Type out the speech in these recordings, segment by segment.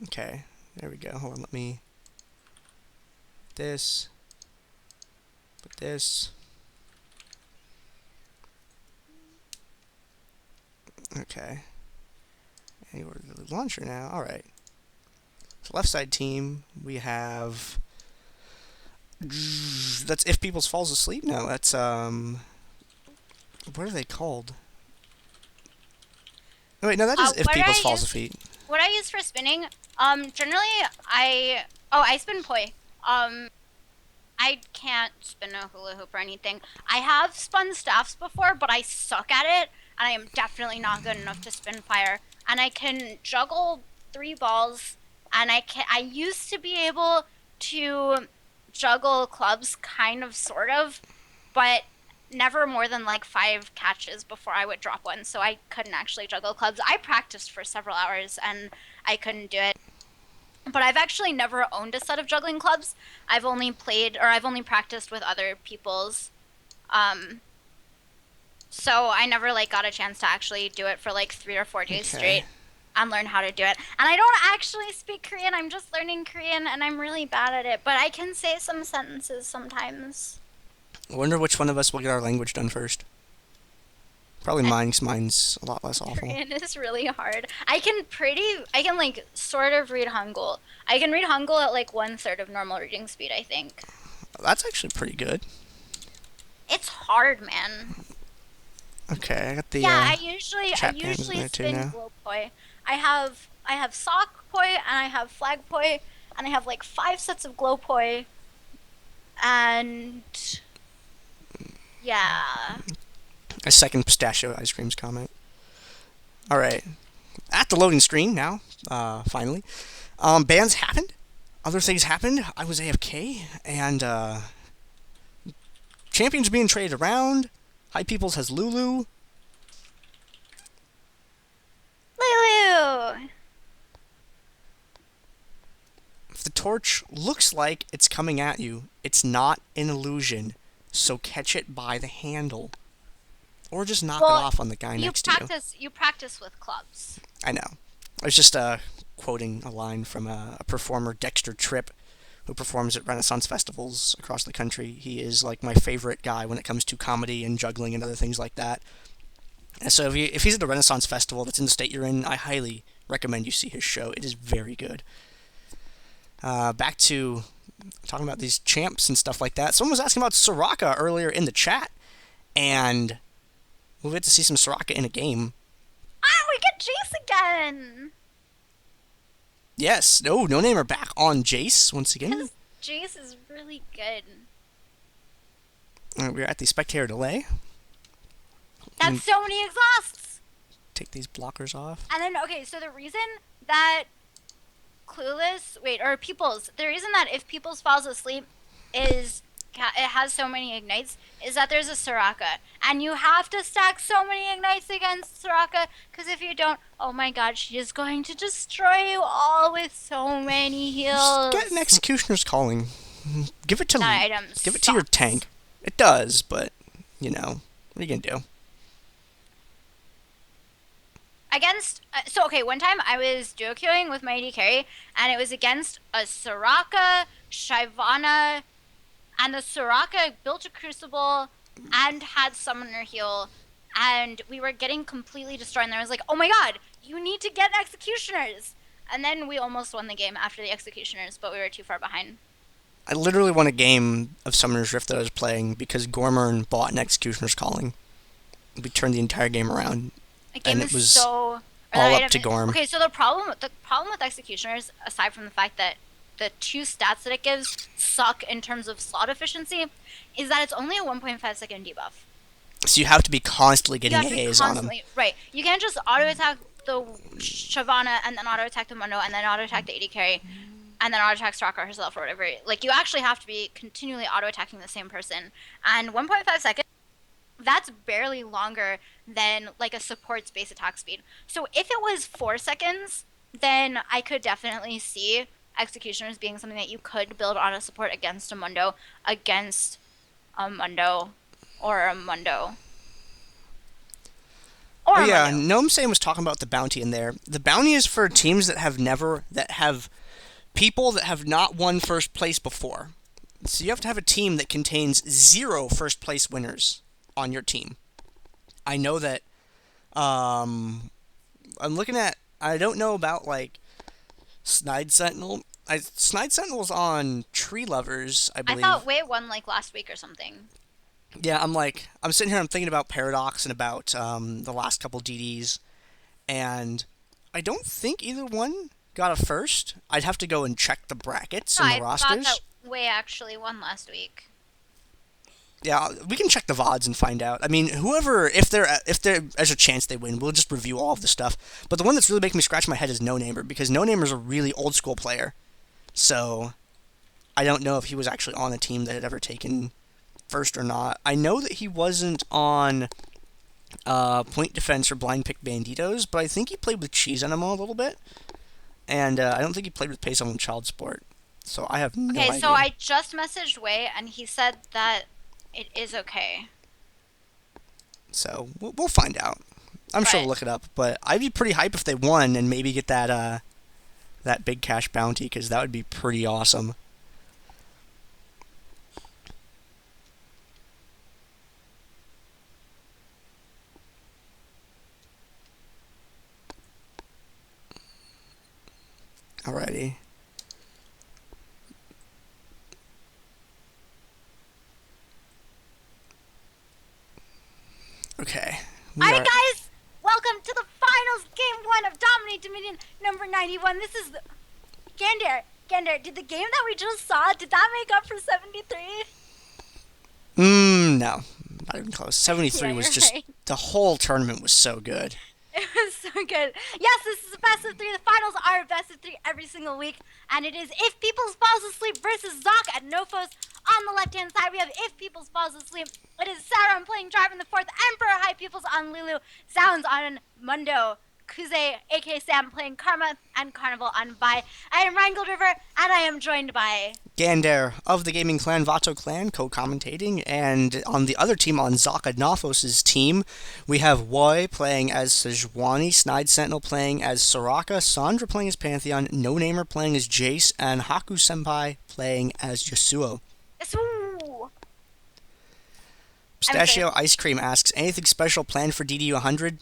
Okay, there we go. Hold on, let me... This. Put this. Okay. And you order the launcher now. Alright. So left side team, we have... That's if Peoples falls asleep? No, that's, what are they called? Oh, wait, no, that is if Peoples falls asleep. What I use for spinning, generally, I spin poi. I can't spin a hula hoop or anything. I have spun staffs before, but I suck at it, and I am definitely not good enough to spin fire. And I can juggle 3 balls, and I used to be able to juggle clubs, kind of, sort of, but never more than like 5 catches before I would drop one, so I couldn't actually juggle clubs. I practiced for several hours, and I couldn't do it. But I've actually never owned a set of juggling clubs. I've only practiced with other people's. So I never like got a chance to actually do it for like 3 or 4 days straight and learn how to do it. And I don't actually speak Korean. I'm just learning Korean, and I'm really bad at it. But I can say some sentences sometimes. I wonder which one of us will get our language done first. Probably mine, 'cause mine's a lot less awful. Korean is really hard. I can like sort of read Hangul. I can read Hangul at like 1/3 of normal reading speed, I think. That's actually pretty good. It's hard, man. Okay, I got the I usually spin glow poi. I have Xoc poi, and I have flag poi, and I have like 5 sets of glow poi, and yeah. A second pistachio ice creams comment. Alright. At the loading screen now, finally. Bans happened. Other things happened. I was AFK, and champions being traded around. High Peoples has Lulu. Lulu! If the torch looks like it's coming at you, it's not an illusion. So catch it by the handle. Or just knock it off on the guy next to you. You practice with clubs. I know. I was just quoting a line from a performer, Dexter Tripp, who performs at Renaissance festivals across the country. He is like my favorite guy when it comes to comedy and juggling and other things like that. And so if he's at a Renaissance festival that's in the state you're in, I highly recommend you see his show. It is very good. Back to talking about these champs and stuff like that. Someone was asking about Soraka earlier in the chat, and we'll get to see some Soraka in a game. Ah, we get Jayce again! Yes, no name are back on Jayce once again. Because Jayce is really good. We're at the spectator delay. That's so many exhausts! Take these blockers off. And then, okay, so the reason that the reason that if Peoples falls asleep it has so many ignites is that there's a Soraka. And you have to stack so many ignites against Soraka, because if you don't, oh my god, she is going to destroy you all with so many heals. Just get an Executioner's Calling. Give it to to your tank. It does, but, you know, what are you going to do? One time I was duo queuing with my AD carry, and it was against a Soraka, Shyvana, and the Soraka built a Crucible and had Summoner heal, and we were getting completely destroyed, and I was like, oh my god, you need to get Executioners! And then we almost won the game after the Executioners, but we were too far behind. I literally won a game of Summoner's Rift that I was playing because Gormern bought an Executioner's Calling. We turned the entire game around. And it was all up to Gorm. Okay, so the problem with Executioners, aside from the fact that the 2 stats that it gives suck in terms of slot efficiency, is that it's only a 1.5 second debuff. So you have to be constantly getting AAs on them. Right. You can't just auto-attack the Shyvana and then auto-attack the Mundo and then auto-attack the AD carry and then auto-attack Soraka herself or whatever. Like, you actually have to be continually auto-attacking the same person. And 1.5 seconds, that's barely longer than like a support's base attack speed. So if it was 4 seconds, then I could definitely see Executioners being something that you could build auto support against a Mundo, or a Mundo. Or Oh yeah, Mundo. Gnome was talking about the bounty in there. The bounty is for teams that have people that have not won first place before. So you have to have a team that contains 0 first place winners on your team. I know that. I'm looking at. I don't know about like Snide Sentinel. Snide Sentinel's on Tree Lovers, I I believe. thought Way won like last week or something. Yeah, I'm sitting here. I'm thinking about Paradox and about the last couple DDs, and I don't think either one got a first. I'd have to go and check the brackets No, and the I thought rosters. that Way actually won last week. Yeah, we can check the VODs and find out. I mean, whoever, if there's a chance they win, we'll just review all of the stuff. But the one that's really making me scratch my head is No Namer, because No Namer's a really old school player. So I don't know if he was actually on a team that had ever taken first or not. I know that he wasn't on Point Defense or Blind Pick Banditos, but I think he played with Cheese Enema a little bit. And I don't think he played with Pace on Child Sport. So I have no idea. Okay, so I just messaged Way, and he said that it is okay. So we'll find out. I'm sure we'll look it up, but I'd be pretty hype if they won and maybe get that big cash bounty, because that would be pretty awesome. Alrighty. Okay. Alright guys, welcome to the finals, game 1 of DominateDominion number 91. This is Gandair. Gandair, did the game that we just saw, did that make up for 73? No. Not even close. 73 was just, right. The whole tournament was so good. It was so good. Yes, this is a best of 3. The finals are a best of 3 every single week. And it is If Peoples Falls Asleep versus Xoc Adnofos. On the left-hand side, we have If Peoples Falls Asleep. It is Sauron playing Jarvan the 4th, Emperor High Peoples on Lulu, Sounds on Mundo, Kuze, aka Sam, playing Karma and Carnival on Vi. I am RheingoldRiver, and I am joined by Gandair of the gaming clan Vato Clan co-commentating, and on the other team, on Xoc Adnofos' team, we have Woi playing as Sejuani, Snide Sentinel playing as Soraka, Sandra playing as Pantheon, No Namer playing as Jayce, and Haku Senpai playing as Yasuo. Yasuo! Pistachio Ice Cream asks, anything special planned for DD 100?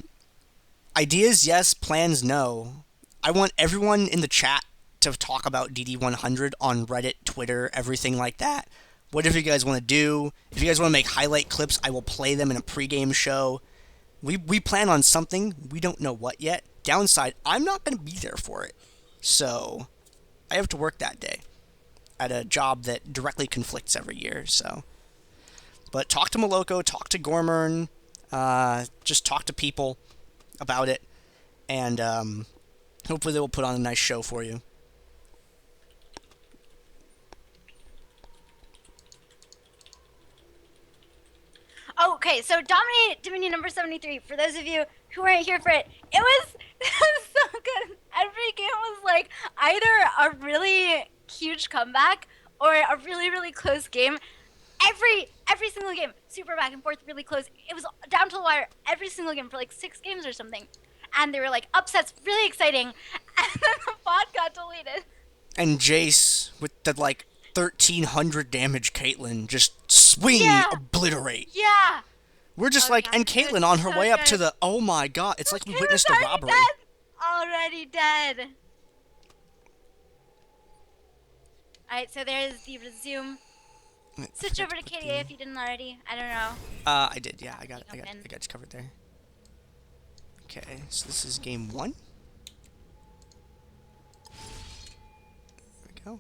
Ideas, yes. Plans, no. I want everyone in the chat to talk about DD 100 on Reddit, Twitter, everything like that. Whatever you guys want to do. If you guys want to make highlight clips, I will play them in a pregame show. We plan on something. We don't know what yet. Downside, I'm not going to be there for it. So, I have to work that day at a job that directly conflicts every year, so. But talk to Moloko, talk to Gormern, just talk to people about it, and hopefully they will put on a nice show for you. Okay, so DominateDominion number 73, for those of you who weren't here for it, it was so good. Every game was like either a really huge comeback or a really, really close game. Every single game, super back and forth, really close. It was down to the wire every single game for like 6 games or something. And they were like upsets, really exciting. And then the bot got deleted. And Jayce with the like 1300 damage Caitlyn just swing, obliterate. Yeah. We're just and Caitlyn on her way up to the, oh my god, it's like we witnessed a robbery. Already dead. Alright, so there's the resume. Switch over to KDA if you didn't already. I don't know. I did, yeah. I got you covered there. Okay, so this is game 1. There we go.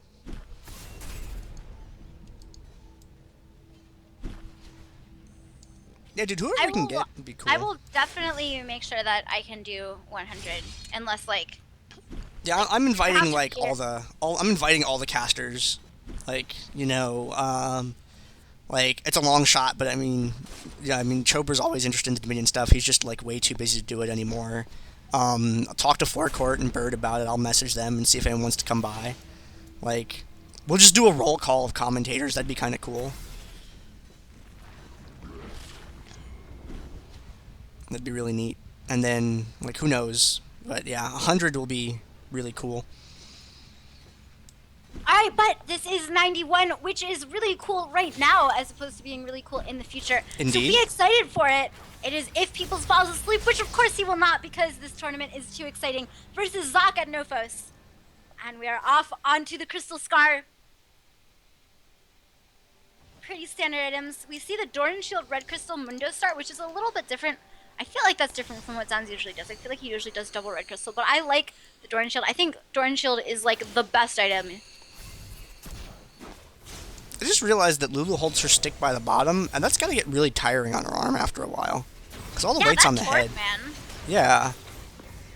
Yeah, dude, whoever we can get would be cool. I will definitely make sure that I can do 100, unless like. Yeah, I'm inviting like I'm inviting all the casters. Like, you know, like, it's a long shot, but I mean, yeah, I mean, Chober's always interested in the Dominion stuff. He's just, like, way too busy to do it anymore. I'll talk to Forecourt and Bird about it. I'll message them and see if anyone wants to come by. Like, we'll just do a roll call of commentators. That'd be kind of cool. That'd be really neat. And then, like, who knows? But yeah, 100 will be really cool. Alright, but this is 91, which is really cool right now, as opposed to being really cool in the future. Indeed. So be excited for it. It is if Peoples falls asleep, which of course he will not, because this tournament is too exciting, versus Xoc Adnofos. And we are off onto the Crystal Scar. Pretty standard items. We see the Doran Shield Red Crystal Mundo start, which is a little bit different. I feel like that's different from what Zanz usually does. I feel like he usually does double Red Crystal, but I like the Doran Shield. I think Doran Shield is like the best item. I just realized that Lulu holds her stick by the bottom, and that's gotta get really tiring on her arm after a while. Because all the weight's on the head. Man. Yeah.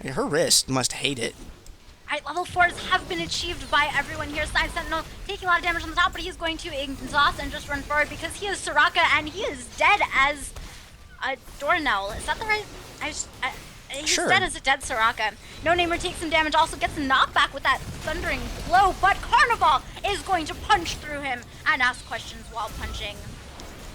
Her wrist must hate it. Alright, level 4s have been achieved by everyone here. Side Sentinel taking a lot of damage on the top, but he's going to exhaust and just run forward because he is Soraka and he is dead as a Doornell. Is that the right? He's Sure. dead as a dead Soraka. No Namer takes some damage, also gets a knockback with that thundering blow, but Carnival is going to punch through him and ask questions while punching.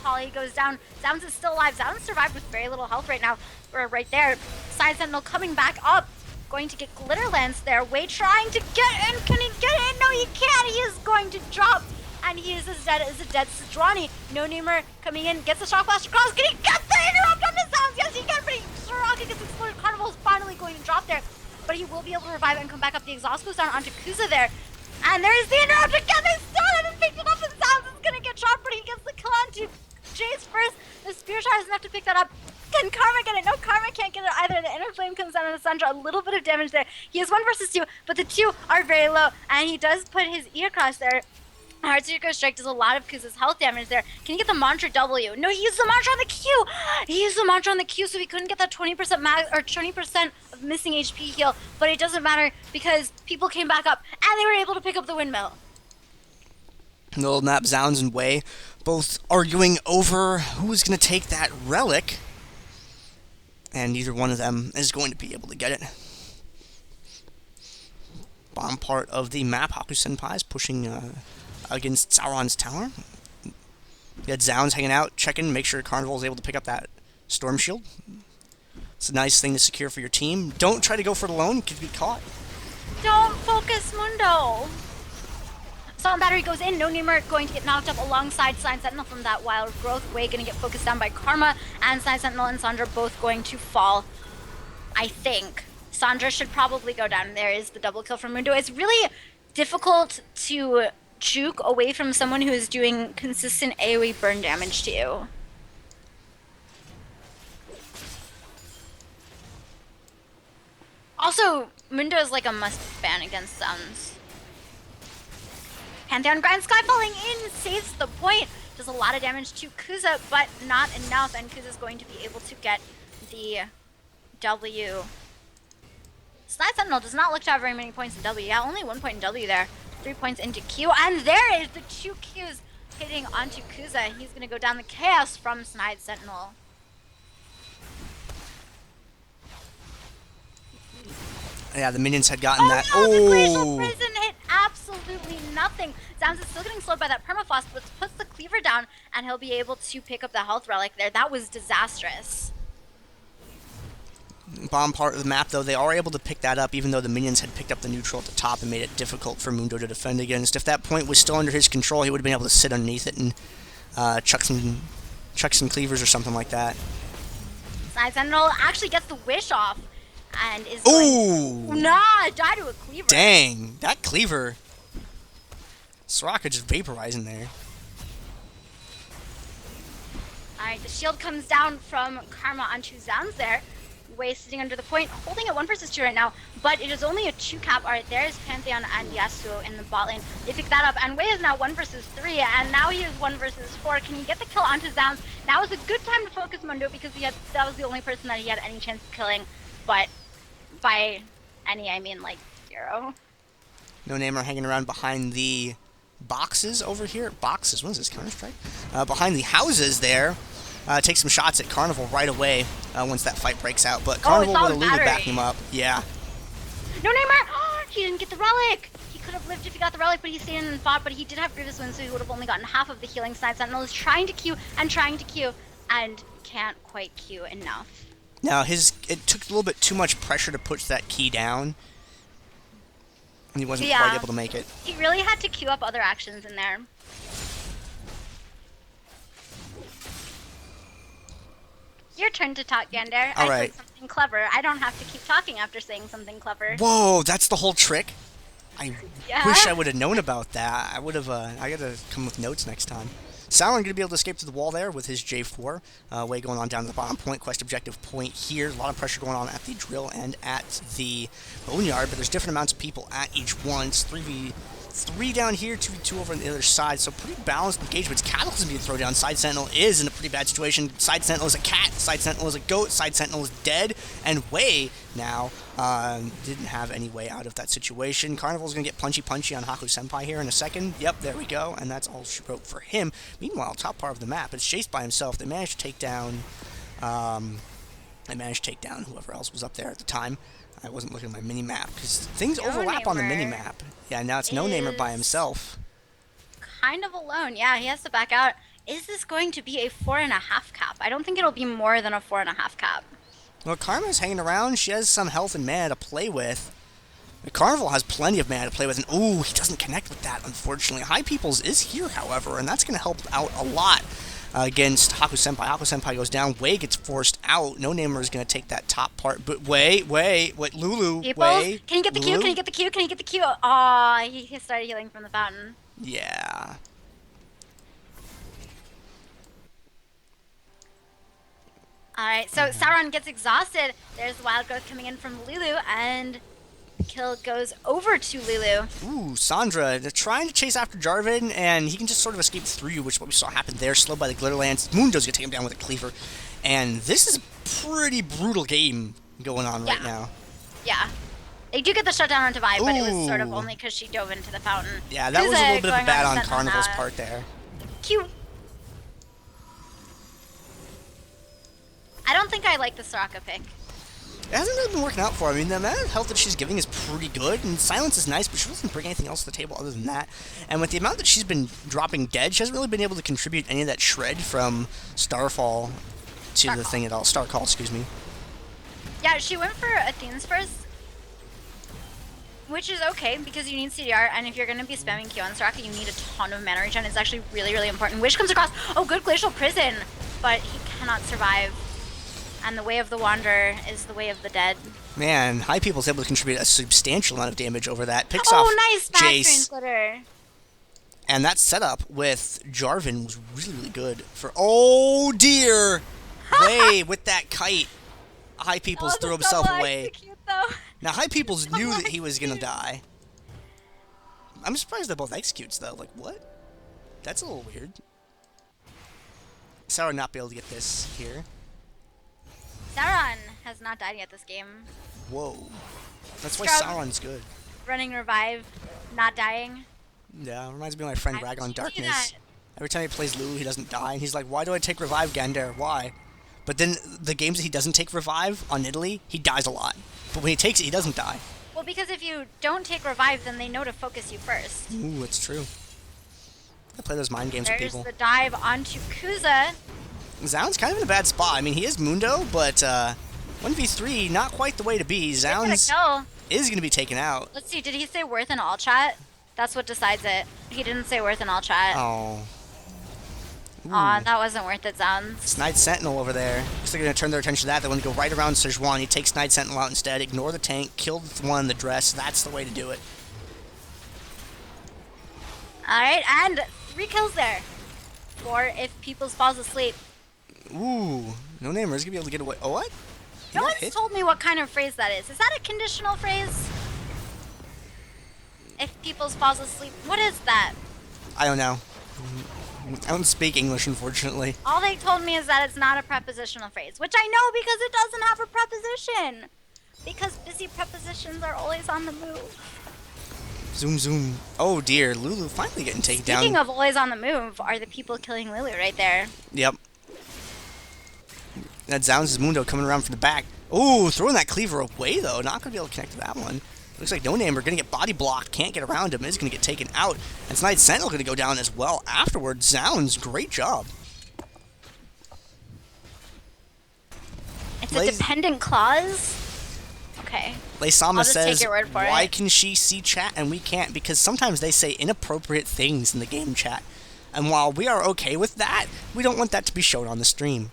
Holly goes down. Zounds is still alive. Zounds survived with very little health right now. We're right there. Side Sentinel coming back up. Going to get Glitter Lance there. Wei trying to get in. Can he get in? No, he can't. He is going to drop. And he is as dead as a dead Sejuani. No Namer coming in. Gets the Shock Blast across. Can he get the interrupt on the Zounds? Yes, he can. But Soraka gets exploded. Carnival is finally going to drop there. But he will be able to revive and come back up. The exhaust goes down onto Kuza there. And there's the interrupt again. They still haven't picked it up. And Zounds is going to get dropped. But he gets the kill onto Jayce first. The Spear Shot doesn't have to pick that up. Can Karma get it? No, Karma can't get it either. The Inner Flame comes down on Sandra. A little bit of damage there. He has 1 versus 2, but the 2 are very low. And he does put his E across there. Heartseeker Strike does a lot of Kuza's health damage there. Can he get the Mantra W? No, he used the Mantra on the Q. He used the Mantra on the Q, so he couldn't get that 20% max or 20% of missing HP heal. But it doesn't matter because people came back up and they were able to pick up the windmill. Little Nap, Zounds, and Wei both arguing over who's going to take that relic. And neither one of them is going to be able to get it. Bottom part of the map, Haku Senpai is pushing against Sauron's tower. You had Zounds hanging out, checking, make sure Carnival is able to pick up that Storm Shield. It's a nice thing to secure for your team. Don't try to go for it alone, you could be caught. Don't focus Mundo. Salt Battery goes in, no Namer going to get knocked up alongside Side Sentinel from that wild growth. Wei going to get focused down by Karma, and Side Sentinel and Sandra both going to fall, I think. Sandra should probably go down. There is the double kill from Mundo. It's really difficult to juke away from someone who is doing consistent AoE burn damage to you. Also, Mundo is like a must ban against Zounds. Pantheon Grand Sky falling in, saves the point. Does a lot of damage to Kuza, but not enough, and Kuza's going to be able to get the W. Side Sentinel does not look to have very many points in W. Yeah, only 1 point in W there. 3 points into Q, and there is the 2 Qs hitting onto Kuza. He's going to go down the chaos from Side Sentinel. Yeah, the minions had gotten that. No, the Glacial Prison hit absolutely nothing. Zounds is still getting slowed by that Permafrost, but puts the Cleaver down, and he'll be able to pick up the health relic there. That was disastrous. Bottom part of the map, though, they are able to pick that up, even though the minions had picked up the neutral at the top and made it difficult for Mundo to defend against. If that point was still under his control, he would have been able to sit underneath it and chuck some cleavers or something like that. Side Sentinel actually gets the wish off, and is Ooh! Going, nah, die to a Cleaver. Dang, that cleaver. Soraka just vaporizing there. Alright, the shield comes down from Karma onto Zounds there. Wei sitting under the point, holding it 1 versus 2 right now, but it is only a 2 cap. Alright, there's Pantheon and Yasuo in the bot lane. They pick that up, and Wei is now 1 versus 3, and now he is 1 versus 4. Can he get the kill onto Zounds? Now is a good time to focus Mundo because that was the only person that he had any chance of killing, but by any, I mean like 0. No Namer hanging around behind the boxes over here. Boxes? What is this, Counter-Strike? Behind the houses there. Take some shots at Carnival right away once that fight breaks out. But Carnival with a Lulu backing him up. Yeah. No Namer! Oh, he didn't get the relic! He could have lived if he got the relic, but he stayed in and fought. But he did have Grievous Wounds, so he would have only gotten half of the healing. Side Sentinel is trying to Q and can't quite Q enough. Now, it took a little bit too much pressure to push that key down, and he wasn't quite able to make it. He really had to queue up other actions in there. Your turn to talk, Gandair. All I right. said something clever. I don't have to keep talking after saying something clever. Whoa, that's the whole trick? I Yeah. wish I would have known about that. I would have, I gotta come with notes next time. Sauron gonna be able to escape to the wall there with his J4. Way going on down to the bottom point, quest objective point here. A lot of pressure going on at the drill and at the boneyard, but there's different amounts of people at each one. It's 3v3 down here, 2v2 over on the other side, so pretty balanced engagements. Catalyst is being thrown down. Side Sentinel is in a pretty bad situation. Side Sentinel is a cat, Side Sentinel is a goat, Side Sentinel is dead, and Way now didn't have any way out of that situation. Carnival's going to get punchy on Haku Senpai here in a second. Yep, there we go, and that's all she wrote for him. Meanwhile, top part of the map, it's Jayce by himself. They managed to take down, whoever else was up there at the time. I wasn't looking at my mini-map, because things overlap on the mini-map. Yeah, now it's No-Namer by himself. Kind of alone. Yeah, he has to back out. Is this going to be a 4.5 cap? I don't think it'll be more than a 4.5 cap. Well, Karma's hanging around. She has some health and mana to play with. The Carnival has plenty of mana to play with, and ooh, he doesn't connect with that, unfortunately. High Peoples is here, however, and that's going to help out a lot against Haku Senpai. Haku Senpai goes down. Way gets forced out. No-Namer is going to take that top part, but wait, Lulu, Peoples? Way. Can you get the Lulu? Q? Can you get the Q? Can you get the Q? Aw, he started healing from the fountain. Yeah. Alright, so Sauron gets exhausted. There's the wild growth coming in from Lulu, and the kill goes over to Lulu. Ooh, Sandra, they're trying to chase after Jarvan, and he can just sort of escape through, which is what we saw happen there. Slowed by the Glitterlands. Mundo's going to take him down with a cleaver. And this is a pretty brutal game going on right now. Yeah. They do get the shutdown onto Vi, but it was sort of Ooh. only because she dove into the fountain. Yeah, that was a little bit of a going bad on on Sentinel Carnival's now. part there. Q. I don't think I like the Soraka pick. It hasn't really been working out for her. I mean, the amount of health that she's giving is pretty good, and silence is nice, but she doesn't bring anything else to the table other than that. And with the amount that she's been dropping dead, she hasn't really been able to contribute any of that shred from Starfall to the thing at all. Starcall, excuse me. Yeah, she went for Athene's first, which is okay because you need CDR, and if you're going to be spamming Q on Soraka, you need a ton of mana regen. It's actually really, really important. Wish comes across. Oh, good Glacial Prison, but he cannot survive. And the way of the Wanderer is the way of the dead. Man, High People's able to contribute a substantial amount of damage over that. Picks Oh, off nice Jayce. glitter. And that setup with Jarvan was really, really good for... Oh, dear! Way with that kite. High People's threw himself away. Execute, though. Now, High People's knew that he was going to die. I'm surprised they both executes, though. Like, what? That's a little weird. Sauron not be able to get this here. Sauron has not died yet this game. Whoa. That's why Scrub. Sauron's good. Running revive, not dying. Yeah, reminds me of my friend Why would Rag on you do Darkness. that? Every time he plays Lulu, he doesn't die, and he's like, why do I take Revive, Gandair? Why? But then the games that he doesn't take Revive on Nidalee, he dies a lot. But when he takes it, he doesn't die. Well, because if you don't take revive, then they know to focus you first. Ooh, it's true. I play those mind games with There's people. the dive onto Kuza. Zound's kind of in a bad spot. I mean, he is Mundo, but 1v3, not quite the way to be. Zound's Kill. is going to be taken out. Let's see, did he say worth in all chat? That's what decides it. He didn't say worth in all chat. Oh. Aw, Ooh. that wasn't worth it, Zounds. Snide Sentinel over there. Looks like they're going to turn their attention to that. They want to go right around Sejuani, take Snide Sentinel out instead, ignore the tank, kill the one in the dress. That's the way to do it. Alright, and 3 kills there. 4 if Peoples falls asleep. Ooh. No-Namer is going to be able to get away. Oh, what? He No got one's hit? told me what kind of phrase that is. Is that a conditional phrase? If Peoples falls asleep, what is that? I don't know. I don't speak English, unfortunately. All they told me is that it's not a prepositional phrase, which I know because it doesn't have a preposition. Because busy prepositions are always on the move. Zoom, zoom. Oh, dear. Lulu finally getting taken down. Speaking of always on the move, are the people killing Lulu right there? Yep. That Zounds' Mundo coming around from the back. Ooh, throwing that cleaver away, though. Not going to be able to connect to that one. Looks like No-Namer going to get body blocked. Can't get around him. Is going to get taken out. And Snide Sentinel going to go down as well afterwards. Zounds, great job. It's a dependent clause? Okay. Leisama I'll just take says, your word for why it. can she see chat and we can't? Because sometimes they say inappropriate things in the game chat. And while we are okay with that, we don't want that to be shown on the stream.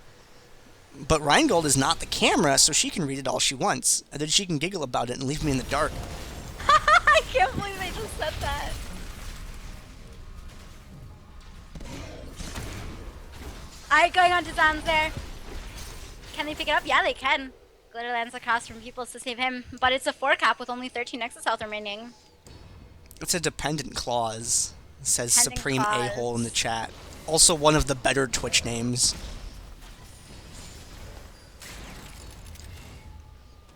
But Rheingold is not the camera, so she can read it all she wants. And then she can giggle about it and leave me in the dark. I can't believe they just said that. Alright, going on to Zan's there. Can they pick it up? Yeah, they can. Glitter lands across from Peoples to save him, but it's a 4-cap with only 13 Nexus health remaining. It's a dependent clause, says Dependent Supreme clause. A-hole in the chat. Also one of the better Twitch names.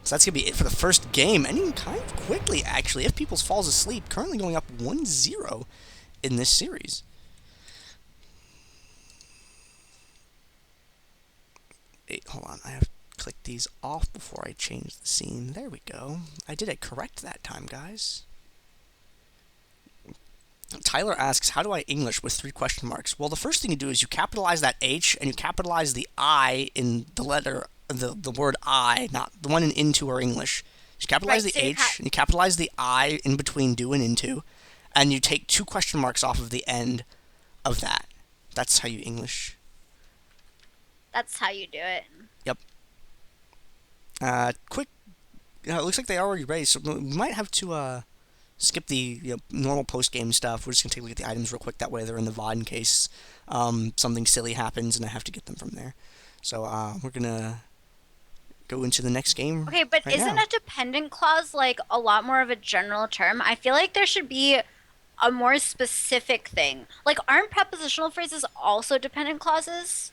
So that's going to be it for the first game, ending kind of quickly, actually. If Peoples falls asleep, currently going up 1-0 in this series. Wait, hold on. I have to click these off before I change the scene. There we go. I did it correct that time, guys. Tyler asks, how do I English with 3 question marks? Well, the first thing you do is you capitalize that H and you capitalize the I in the letter, the word I, not the one in into or English. You capitalize Right, the so H and you capitalize the I in between do and into, and you take 2 question marks off of the end of that. That's how you English. That's how you do it. Yep. Quick. It looks like they are already ready, so we might have to skip the normal post-game stuff. We're just going to take a look at the items real quick. That way they're in the VOD in case something silly happens and I have to get them from there. So we're going to go into the next game. Okay, but right isn't now. a dependent clause like a lot more of a general term? I feel like there should be a more specific thing. Like, aren't prepositional phrases also dependent clauses?